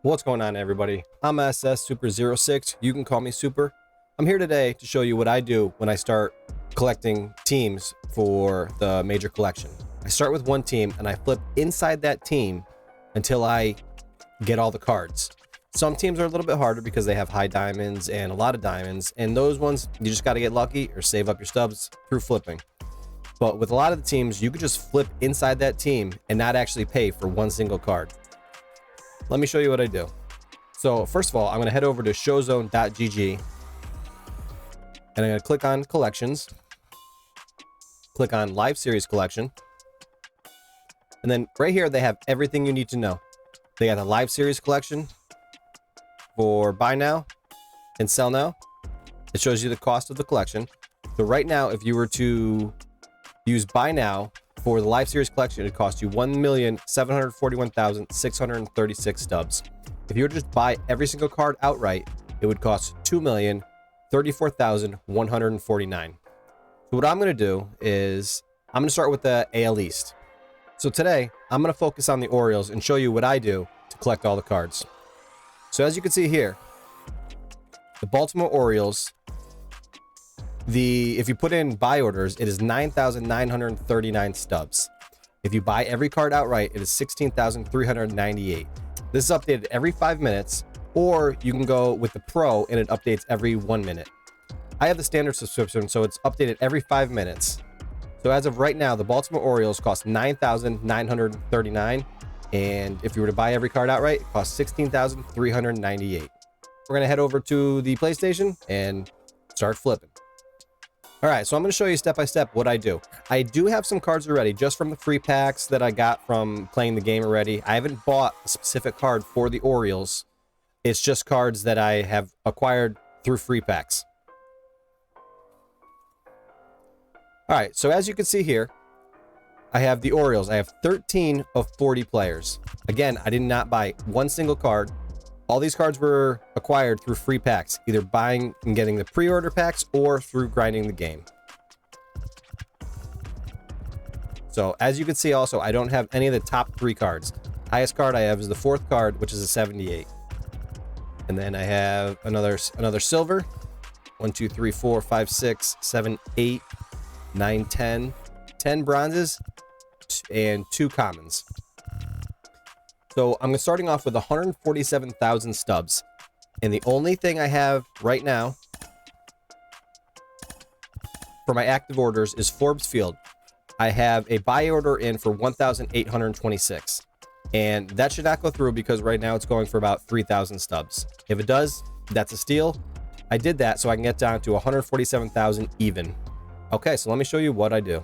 What's going on, everybody? I'm SS Super 06. You can call me Super. I'm here today to show you what I do when I start collecting teams for the major collection. I start with one team and I flip inside that team until I get all the cards. Some teams are a little bit harder because they have high diamonds and a lot of diamonds, and those ones you just got to get lucky or save up your stubs through flipping. But with a lot of the teams, you could just flip inside that team and not actually pay for one single card. Let me show you what I do. So first of all, I'm going to head over to showzone.gg and I'm going to click on collections, click on live series collection. And then right here, they have everything you need to know. They got the live series collection for buy now and sell now. It shows you the cost of the collection. So right now, if you were to use buy now for the live series collection, it costs you 1,741,636 stubs. If you were to just buy every single card outright, it would cost 2,034,149. So what I'm going to do is I'm going to start with the AL East. So today I'm going to focus on the Orioles and show you what I do to collect all the cards. So as you can see here, the Baltimore Orioles, if you put in buy orders, it is 9,939 stubs. If you buy every card outright, it is 16,398. This is updated every 5 minutes, or you can go with the Pro and it updates every 1 minute. I have the standard subscription, so it's updated every 5 minutes. So as of right now, the Baltimore Orioles cost 9,939, and if you were to buy every card outright, it costs 16,398. We're gonna head over to the PlayStation and start flipping. All right, so I'm going to show you step by step what I do. I do have some cards already just from the free packs that I got from playing the game already. I haven't bought a specific card for the Orioles. It's just cards that I have acquired through free packs. All right, so as you can see here, I have the Orioles. I have 13 of 40 players. Again, I did not buy one single card. All these cards were acquired through free packs, either buying and getting the pre-order packs or through grinding the game. So as you can see also, I don't have any of the top 3 cards. Highest card I have is the 4th card, which is a 78. And then I have another silver. 1, 2, 3, 4, 5, 6, 7, 8, 9, 10. 10 bronzes and 2 commons. So I'm starting off with 147,000 stubs. And the only thing I have right now for my active orders is Forbes Field. I have a buy order in for 1,826. And that should not go through because right now it's going for about 3,000 stubs. If it does, that's a steal. I did that so I can get down to 147,000 even. Okay, so let me show you what I do.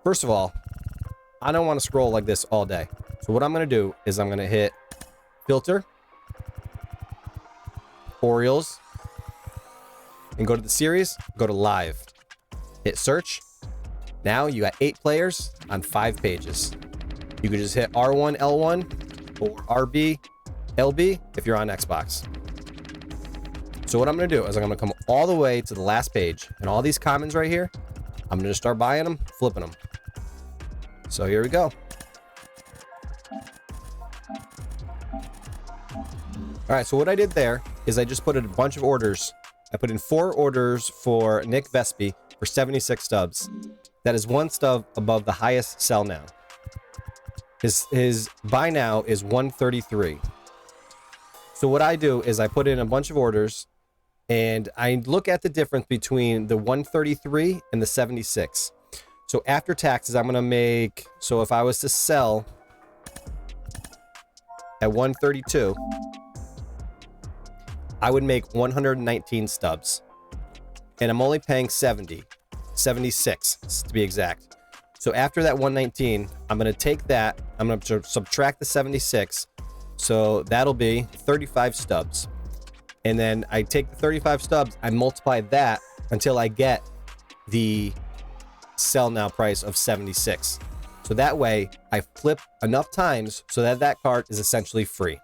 First of all, I don't want to scroll like this all day. So what I'm going to do is I'm going to hit filter, Orioles, and go to the series, go to live. Hit search. Now you got 8 players on 5 pages. You can just hit R1, L1 or RB, LB if you're on Xbox. So what I'm going to do is I'm going to come all the way to the last page, and all these commons right here, I'm going to start buying them, flipping them. So here we go. All right, so what I did there is I just put in a bunch of orders. I put in 4 orders for Nick Vespi for 76 stubs. That is 1 stub above the highest sell now. His buy now is 133. So what I do is I put in a bunch of orders and I look at the difference between the 133 and the 76. So after taxes, I'm going to make, so if I was to sell at 132, I would make 119 stubs. And I'm only paying 76 to be exact. So after that 119, I'm going to take that, I'm going to subtract the 76. So that'll be 35 stubs. And then I take the 35 stubs, I multiply that until I get the sell now price of 76. So that way I flip enough times so that that card is essentially free.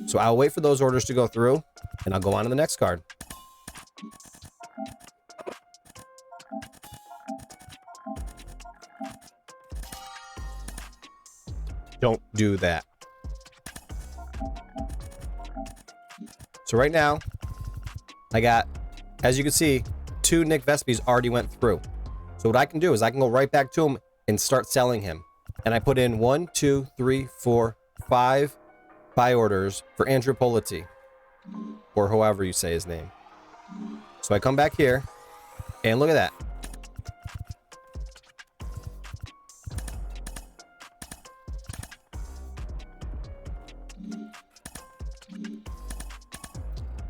So I'll wait for those orders to go through and I'll go on to the next card. Don't do that. So right now, I got, as you can see, 2 Nick Vespies already went through. So what I can do is I can go right back to him and start selling him. And I put in 1, 2, 3, 4, 5 buy orders for Andrew Politi, or however you say his name. So I come back here, and look at that.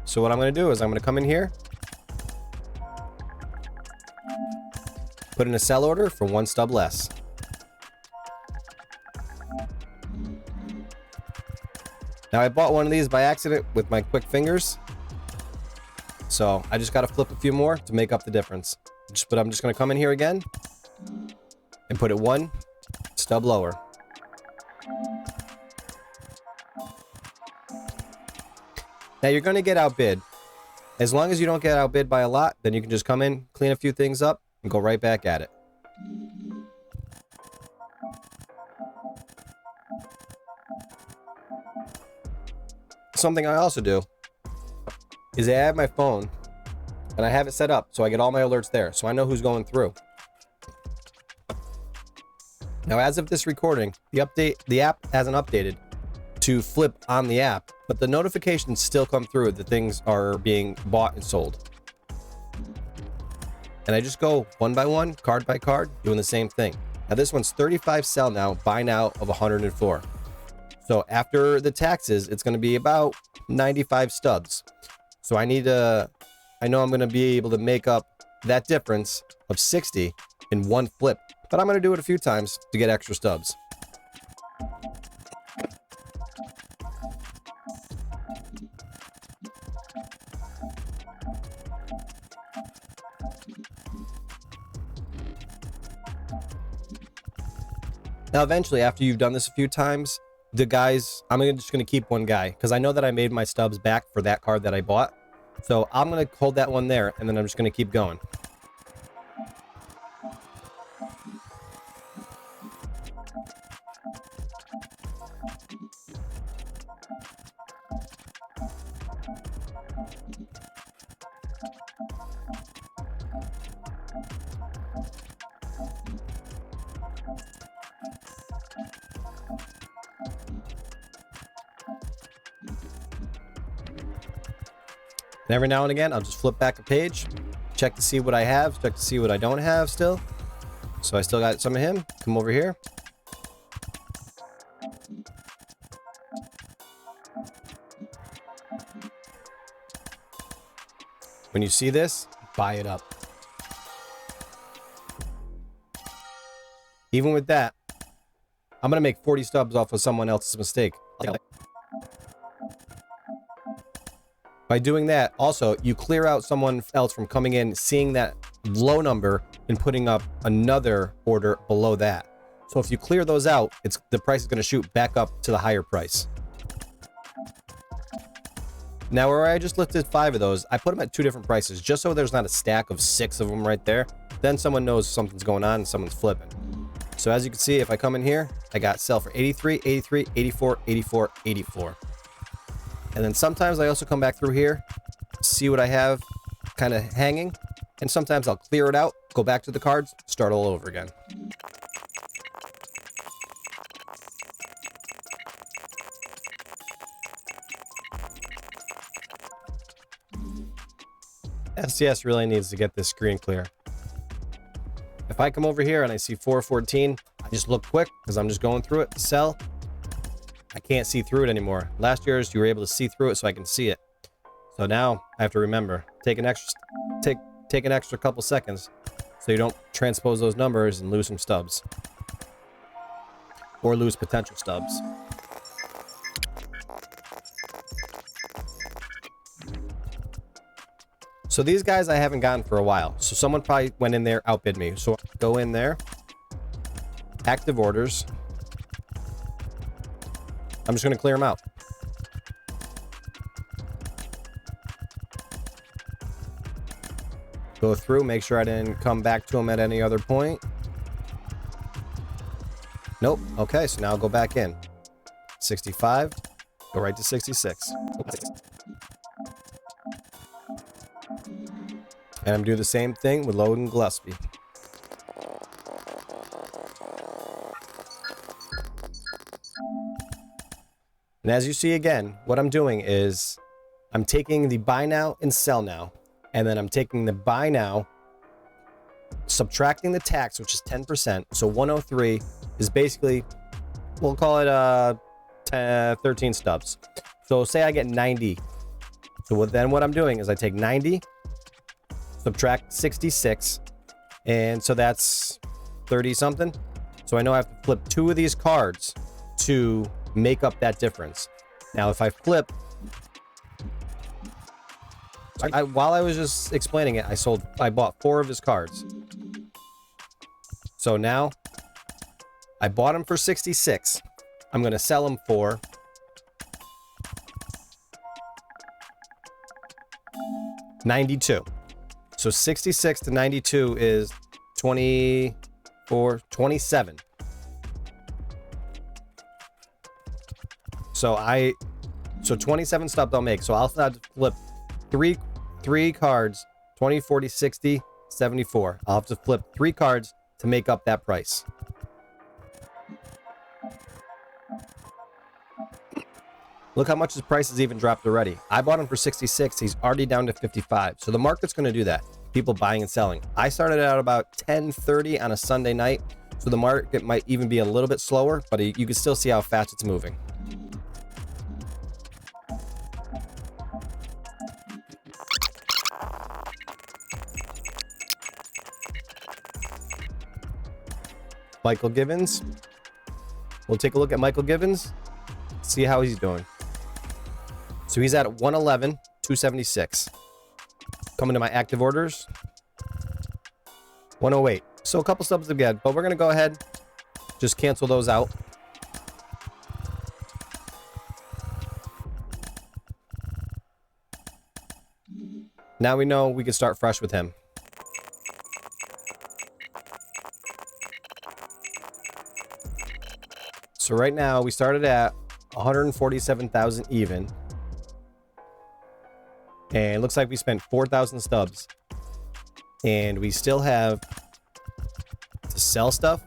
So what I'm going to do is I'm going to come in here, put in a sell order for 1 stub less. Now I bought one of these by accident with my quick fingers, so I just got to flip a few more to make up the difference. But I'm just going to come in here again and put it 1 stub lower. Now you're going to get outbid. As long as you don't get outbid by a lot, then you can just come in, clean a few things up, and go right back at it. Something I also do is I have my phone and I have it set up so I get all my alerts there, so I know who's going through. Now, as of this recording, the app hasn't updated to flip on the app, but the notifications still come through that things are being bought and sold. And I just go one by one, card by card, doing the same thing. Now this one's 35 sell now, buy now of 104. So after the taxes, it's going to be about 95 stubs. So I know I'm going to be able to make up that difference of 60 in one flip, but I'm going to do it a few times to get extra stubs. Now, eventually, after you've done this a few times, I'm just going to keep one guy because I know that I made my stubs back for that card that I bought. So I'm going to hold that one there, and then I'm just going to keep going. And every now and again, I'll just flip back a page, check to see what I have, check to see what I don't have still. So I still got some of him. Come over here. When you see this, buy it up. Even with that, I'm going to make 40 stubs off of someone else's mistake. By doing that, also, you clear out someone else from coming in, seeing that low number, and putting up another order below that. So if you clear those out, the price is going to shoot back up to the higher price. Now, where I just listed 5 of those, I put them at 2 different prices, just so there's not a stack of 6 of them right there. Then someone knows something's going on and someone's flipping. So as you can see, if I come in here, I got sell for 83, 83, 84, 84, 84. And then sometimes I also come back through here, see what I have kind of hanging, and sometimes I'll clear it out, go back to the cards, start all over again. STS really needs to get this screen clear. If I come over here and I see 414, I just look quick because I'm just going through it, sell. I can't see through it anymore. Last year's you were able to see through it so I can see it. So now I have to remember, take an extra couple seconds so you don't transpose those numbers and lose some stubs. Or lose potential stubs. So these guys I haven't gotten for a while. So someone probably went in there, outbid me. So go in there, active orders. I'm just going to clear them out. Go through, make sure I didn't come back to them at any other point. Nope. Okay, so now I'll go back in. 65, go right to 66. And I'm doing the same thing with Logan Gillespie. And as you see again, what I'm doing is I'm taking the buy now and sell now, and then I'm taking the buy now, subtracting the tax, which is 10%. So 103 is basically, we'll call it 13 stubs. So say I get 90. So then what I'm doing is I take 90, subtract 66, and so that's 30 something. So I know I have to flip 2 of these cards to make up that difference. Now if I flip, while I was just explaining it, I bought 4 of his cards. So now I bought him for 66. I'm going to sell him for $92. So 66 to 92 is 24, 27. So 27 stubs I'll make. So I'll have to flip three cards, 20, 40, 60, 74. I'll have to flip 3 cards to make up that price. Look how much his price has even dropped already. I bought him for 66. He's already down to 55. So the market's going to do that. People buying and selling. I started out about 10:30 on a Sunday night. So the market might even be a little bit slower, but you can still see how fast it's moving. Michael Givens. We'll take a look at Michael Givens, see how he's doing. So he's at 111, 276. Coming to my active orders, 108. So a couple stubs again, but we're going to go ahead, just cancel those out. Now we know we can start fresh with him. So right now we started at 147,000 even. And it looks like we spent 4,000 stubs. And we still have to sell stuff.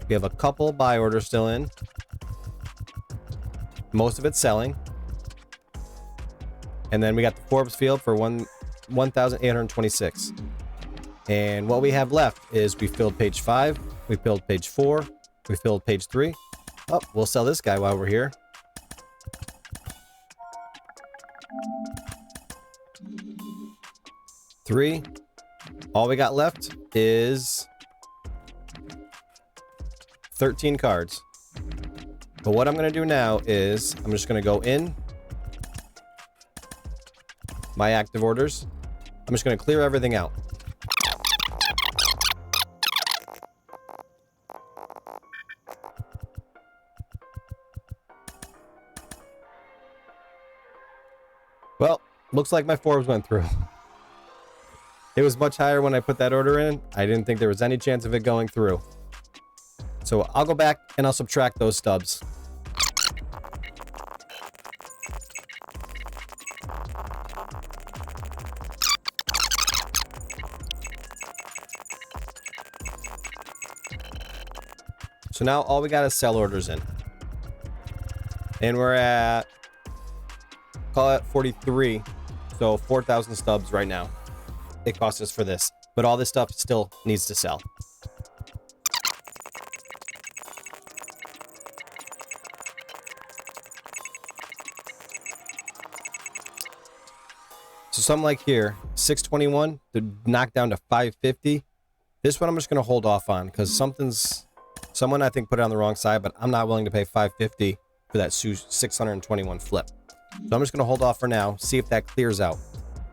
We have a couple buy orders still in. Most of it's selling. And then we got the Forbes field for 1,826. And what we have left is we filled page 5, we filled page 4, we filled page 3. Oh, we'll sell this guy while we're here. Three. All we got left is 13 cards. But what I'm going to do now is I'm just going to go in my active orders. I'm just going to clear everything out. Well, looks like my Forbes went through. It was much higher when I put that order in. I didn't think there was any chance of it going through. So I'll go back and I'll subtract those stubs. So now all we got is sell orders in. And we're at, call it 43. So 4,000 stubs right now. It cost us for this, but all this stuff still needs to sell. So something like here, 621 to knock down to 550. This one I'm just going to hold off on because someone I think put it on the wrong side, but I'm not willing to pay 550 for that 621 flip. So I'm just going to hold off for now, see if that clears out.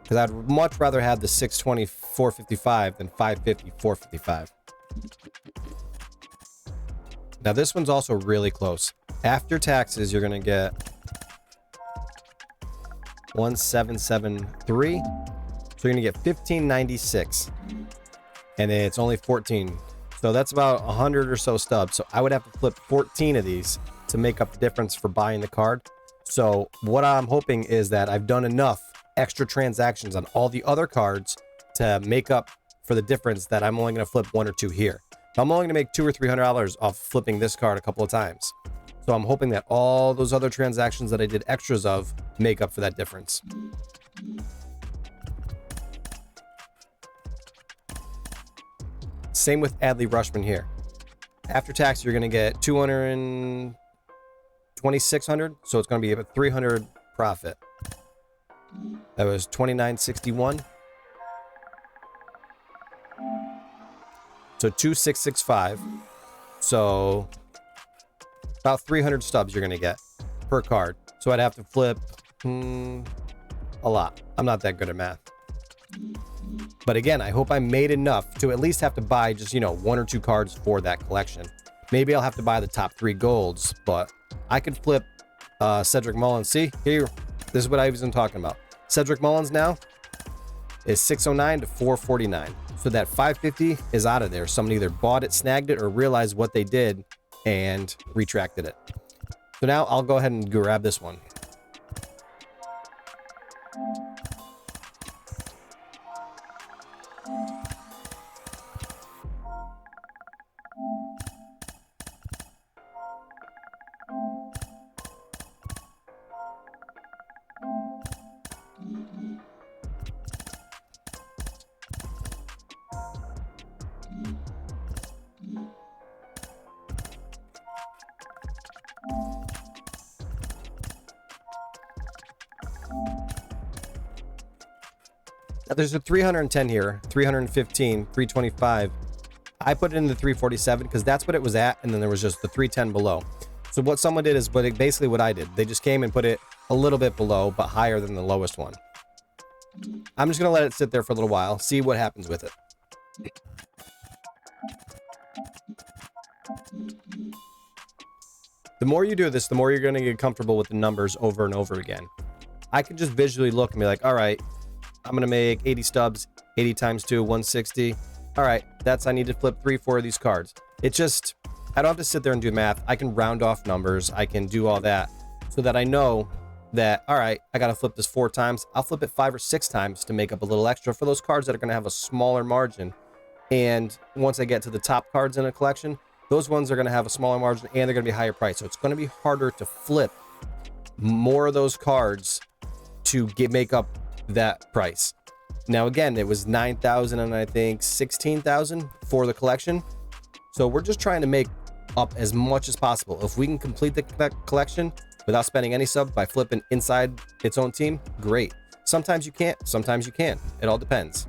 Because I'd much rather have the 620 455 than 550 455. Now this one's also really close. After taxes, you're going to get 1773. So you're going to get 1596. And it's only 14. So that's about 100 or so stubs. So I would have to flip 14 of these to make up the difference for buying the card. So what I'm hoping is that I've done enough extra transactions on all the other cards to make up for the difference that I'm only going to flip 1 or 2 here. I'm only going to make $200 or $300 off flipping this card a couple of times. So I'm hoping that all those other transactions that I did extras of make up for that difference. Same with Adley Rushman here. After tax, you're going to get 2,600, so it's going to be a 300 profit. That was 29.61. So 2,665. So about 300 stubs you're going to get per card. So I'd have to flip a lot. I'm not that good at math. But again, I hope I made enough to at least have to buy just, 1 or 2 cards for that collection. Maybe I'll have to buy the top 3 golds, but I could flip Cedric Mullins. See, here, this is what I was talking about. Cedric Mullins now is 609 to 449. So that 550 is out of there. Someone either bought it, snagged it, or realized what they did and retracted it. So now I'll go ahead and grab this one. Now there's a 310 here, 315, 325. I put it in the 347 because that's what it was at, and then there was just the 310 below. So what someone did is basically what I did. They just came and put it a little bit below, but higher than the lowest one. I'm just going to let it sit there for a little while, see what happens with it. The more you do this, the more you're going to get comfortable with the numbers over and over again. I can just visually look and be like, all right, I'm going to make 80 stubs, 80 times 2, 160. All right, I need to flip 3, 4 of these cards. It just, I don't have to sit there and do math. I can round off numbers. I can do all that so that I know that, all right, I got to flip this 4 times. I'll flip it 5 or 6 times to make up a little extra for those cards that are going to have a smaller margin. And once I get to the top cards in a collection, those ones are going to have a smaller margin and they're going to be higher price. So it's going to be harder to flip more of those cards to make up that price. Now again, it was 9,000 and I think 16,000 for the collection. So we're just trying to make up as much as possible. If we can complete the collection without spending any sub by flipping inside its own team, great. Sometimes you can't, sometimes you can. It all depends.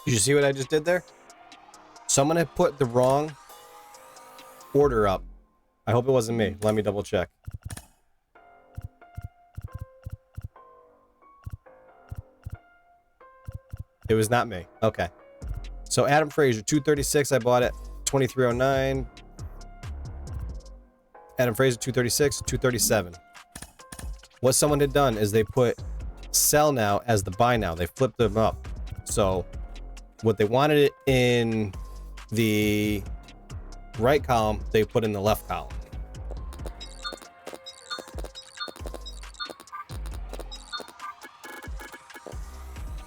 Did you see what I just did there? Someone had put the wrong order up. I hope it wasn't me. Let me double check. It was not me. Okay. So Adam Frazier, 236. I bought it 2309. Adam Frazier, 236, 237. What someone had done is they put sell now as the buy now. They flipped them up. So what they wanted it in the right column, they put in the left column.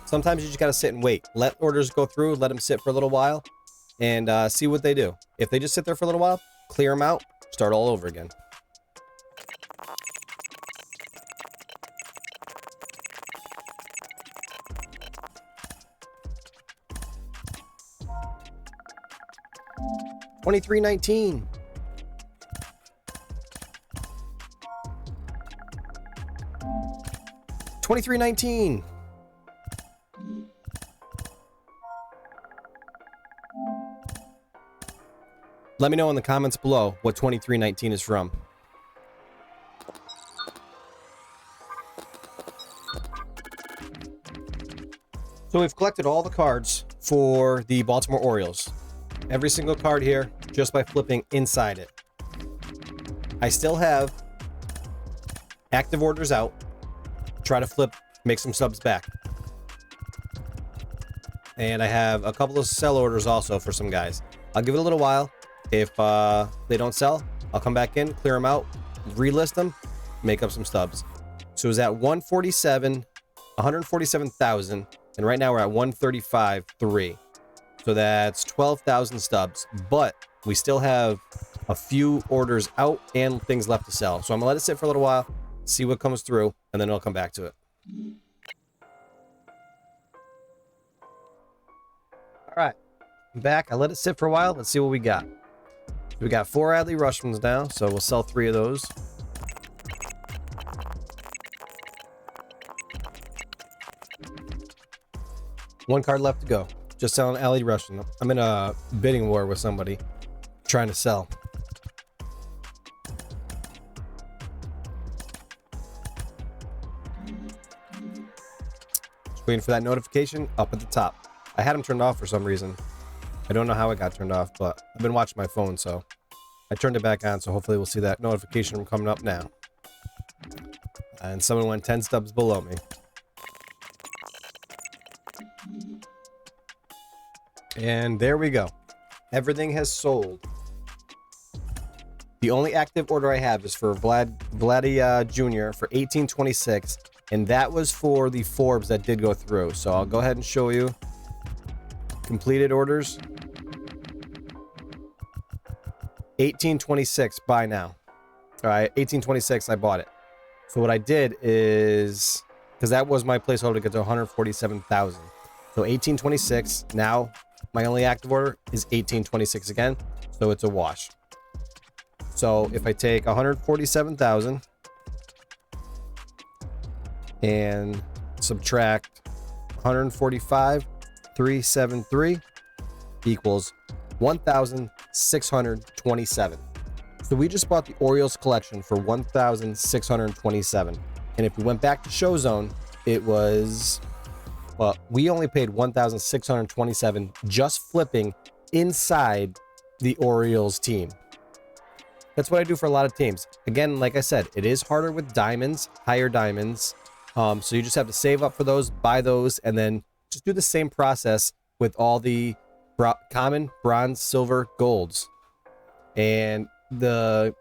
Sometimes you just got to sit and wait. Let orders go through, let them sit for a little while, and see what they do. If they just sit there for a little while, clear them out, start all over again. $23.19. $23.19. Let me know in the comments below what 2319 is from. So we've collected all the cards for the Baltimore Orioles. Every single card here, just by flipping inside it. I still have active orders out. Try to flip, make some subs back. And I have a couple of sell orders also for some guys. I'll give it a little while. If they don't sell, I'll come back in, clear them out, relist them, make up some stubs. So it was at 147,000, and right now we're at 135.3. So that's 12,000 stubs, but we still have a few orders out and things left to sell. So I'm gonna let it sit for a little while, see what comes through, and then I'll come back to it. All right, I'm back. I let it sit for a while. Let's see what we got. We got 4 Adley Rushmans now, so we'll sell 3 of those. One card left to go. Just selling Adley Rushman. I'm in a bidding war with somebody trying to sell. Just waiting for that notification up at the top. I had them turned off for some reason. I don't know how it got turned off, but I've been watching my phone, so I turned it back on, so hopefully we'll see that notification coming up now. And someone went 10 stubs below me. And there we go. Everything has sold. The only active order I have is for Vladdy Jr. for 1826, and that was for the Forbes that did go through. So I'll go ahead and show you completed orders. 1826 buy now. All right, 1826 I bought it. So what I did is, because that was my placeholder to get to 147,000. So 1826 now. My only active order is 1826 again, so it's a wash. So if I take 147,000 and subtract 145,373 equals 1,627. So we just bought the Orioles collection for 1,627. And if we went back to Show Zone, it was, well, we only paid 1,627 just flipping inside the Orioles team. That's what I do for a lot of teams. Again, like I said, it is harder with diamonds, higher diamonds. So you just have to save up for those, buy those, and then just do the same process with all the common, bronze, silver, golds. And the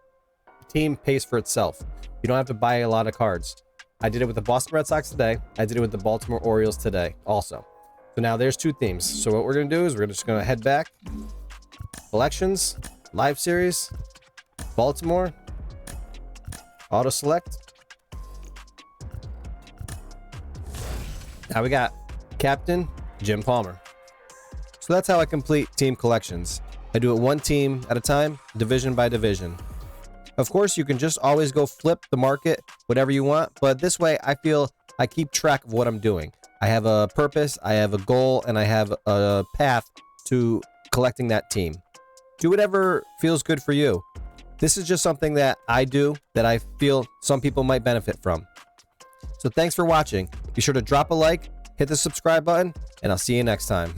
team pays for itself. You don't have to buy a lot of cards. I did it with the Boston Red Sox today. I did it with the Baltimore Orioles today also. So now there's 2 themes. So what we're going to do is we're just going to head back. Collections, live series, Baltimore, auto select. Now we got Captain Jim Palmer. So that's how I complete team collections. I do it one team at a time, division by division. Of course, you can just always go flip the market, whatever you want, but this way I feel I keep track of what I'm doing. I have a purpose, I have a goal, and I have a path to collecting that team. Do whatever feels good for you. This is just something that I do that I feel some people might benefit from. So thanks for watching. Be sure to drop a like, hit the subscribe button, and I'll see you next time.